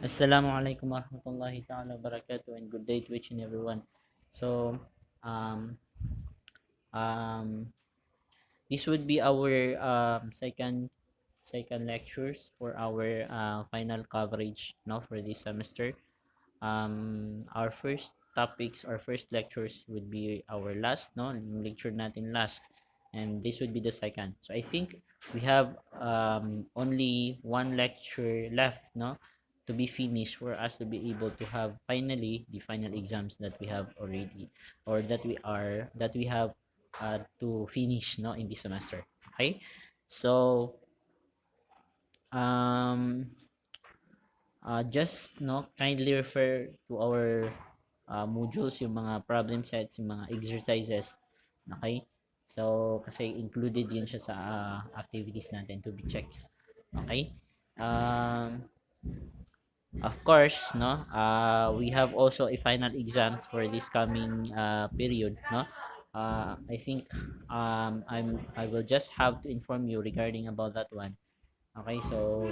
Assalamualaikum warahmatullahi ta'ala wabarakatuh, and good day to each and everyone. So, um, um, this would be our second lectures for our final coverage, no, for this semester. Our first topics or first lectures would be our last, no, yung lecture natin last, and this would be the second. So I think we have only one lecture left, no, to be finished for us to be able to have finally the final exams that we have already, or that we have to finish, no, in this semester. Okay, so um just no kindly refer to our modules, yung mga problem sets, yung mga exercises. Okay? So, kasi included yun siya sa activities natin to be checked. Okay? Um, of course, no, we have also a final exams for this coming period, no. I think I will just have to inform you regarding about that one. Okay, so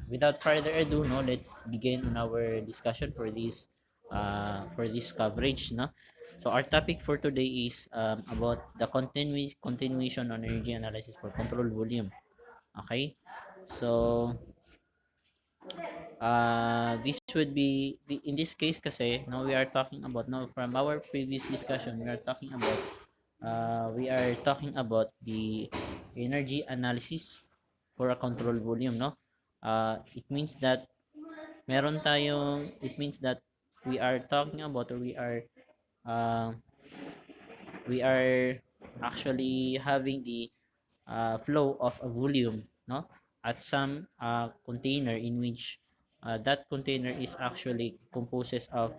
without further ado, no, let's begin on our discussion for this coverage, no. So our topic for today is about the continuation on energy analysis for control volume. Okay, so this would be in this case kasi no, we are talking about, no, from our previous discussion we are talking about the energy analysis for a control volume, no. It means that we are talking about, or uh, we are actually having the flow of a volume, no, at some container in which that container is actually composes of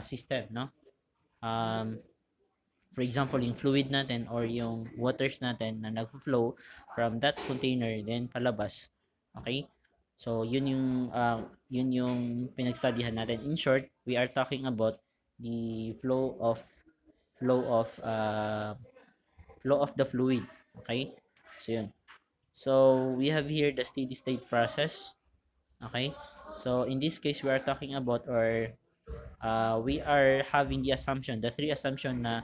system, no. um, for example, yung fluid natin or yung waters natin na nagfo-flow from that container then palabas. Okay, so yun yung pinagstudyhan natin. In short, we are talking about the flow of uh, flow of the fluid. Okay, so yun. So we have here the steady state process. Okay, so in this case we are talking about, or we are having the three assumption na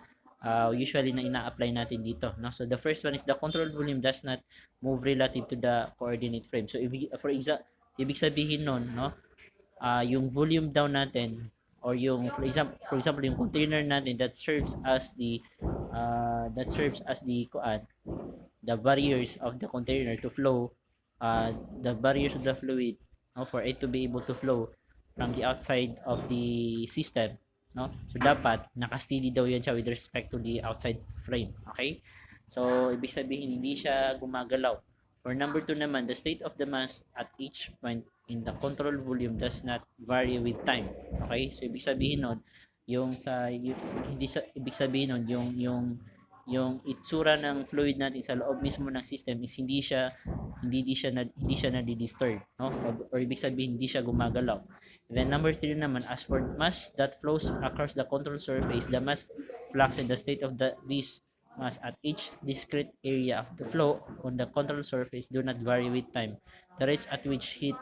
usually na ina-apply natin dito, no. So the first one is the control volume does not move relative to the coordinate frame. So ibig sabihin nun, no, yung volume down natin, or yung for example yung container natin that serves as the barriers of the container to flow, the barriers of the fluid, no, for it to be able to flow from the outside of the system, no. So dapat naka-steady daw yan siya with respect to the outside frame. Okay, so ibig sabihin hindi siya gumagalaw. For number 2 naman, the state of the mass at each point in the control volume does not vary with time. Okay, so ibig sabihin nun hindi sa ibig sabihin nun yung itsura ng fluid natin sa loob mismo ng system is hindi siya na-disturb, no, or ibig sabihin hindi siya gumagalaw. And then number 3 naman, as for mass that flows across the control surface, the mass flux and the state of this mass at each discrete area of the flow on the control surface do not vary with time. The rate at which heat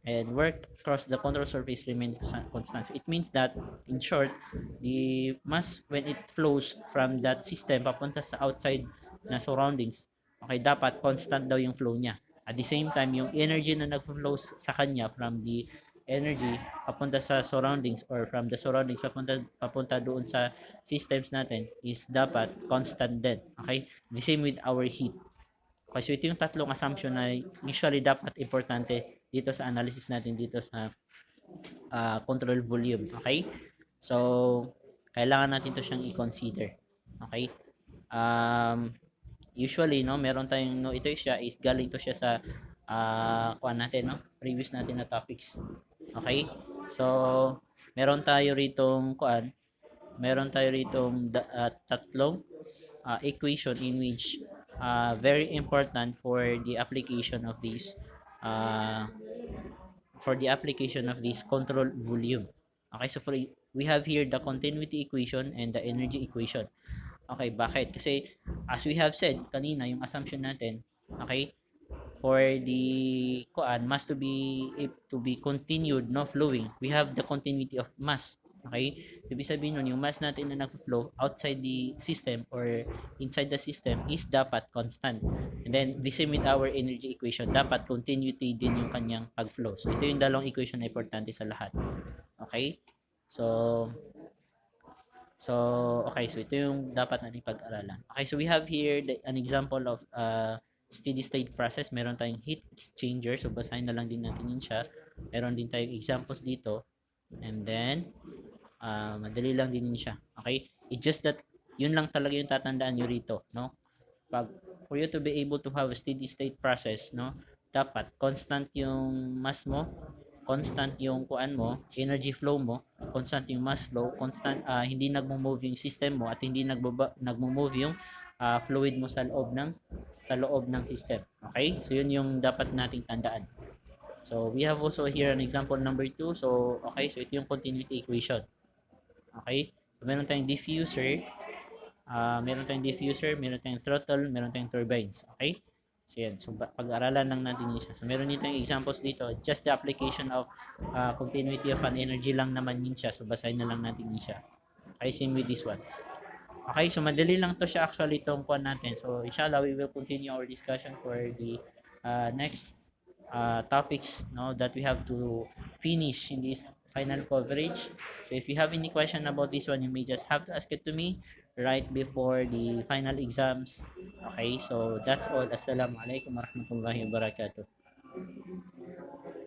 and work across the control surface remains constant. So it means that, in short, the mass when it flows from that system papunta sa outside na surroundings, okay, dapat constant daw yung flow niya. At the same time, yung energy na nag-flow sa kanya from the energy papunta sa surroundings, or from the surroundings papunta doon sa systems natin, is dapat constant din. Okay? The same with our heat. Okay, so ito yung tatlong assumption na usually dapat importante dito sa analysis natin dito sa control volume. Okay? So, kailangan natin to siyang i-consider. Okay? Um, Usually, no, meron tayong, no, ito siya is galing to siya sa kuan natin, no, previous natin na topics. Okay? So, meron tayo ritong tatlong equation in which very important uh, for the application of this control volume. Okay, so we have here the continuity equation and the energy equation. Okay, bakit? Kasi as we have said kanina, yung assumption natin, okay, for the kuan mass to be continued no flowing, we have the continuity of mass. Okay, so ibig sabihin nun yung mass natin na nag-flow outside the system or inside the system is dapat constant. And then the same with our energy equation, dapat continuity din yung kanyang pag-flow. So ito yung dalawang equation na importante sa lahat. Okay, so okay, so ito yung dapat natin pag-aralan. Okay, so we have here an example of steady state process. Meron tayong heat exchanger. So basahin na lang din natin yun siya. Meron din tayong examples dito. And then, madali lang din yun siya. Okay? It's just that, yun lang talaga yung tatandaan nyo rito. No? Pag, for you to be able to have a steady state process, no? Dapat, constant yung mass mo, constant yung kuan mo, energy flow mo, constant yung mass flow, constant hindi nagmo-move yung system mo at hindi nagmo-move yung fluid mo sa loob ng system. Okay? So yun yung dapat nating tandaan. So we have also here an example number 2. So okay, so ito yung continuity equation. Okay? So meron tayong diffuser, meron tayong throttle, meron tayong turbines. Okay? So yan. So pag-aralan lang natin yun siya. So meron dito yung examples dito. Just the application of continuity of an energy lang naman yun siya. So basahin na lang natin yun siya. Okay, same with this one. Okay, so madali lang to siya actually itong kuan natin. So inshallah we will continue our discussion for the next topics no that we have to finish in this final coverage. So if you have any question about this one, you may just have to ask it to me right before the final exams. Okay, so that's all. Assalamu alaikum warahmatullahi wabarakatuh.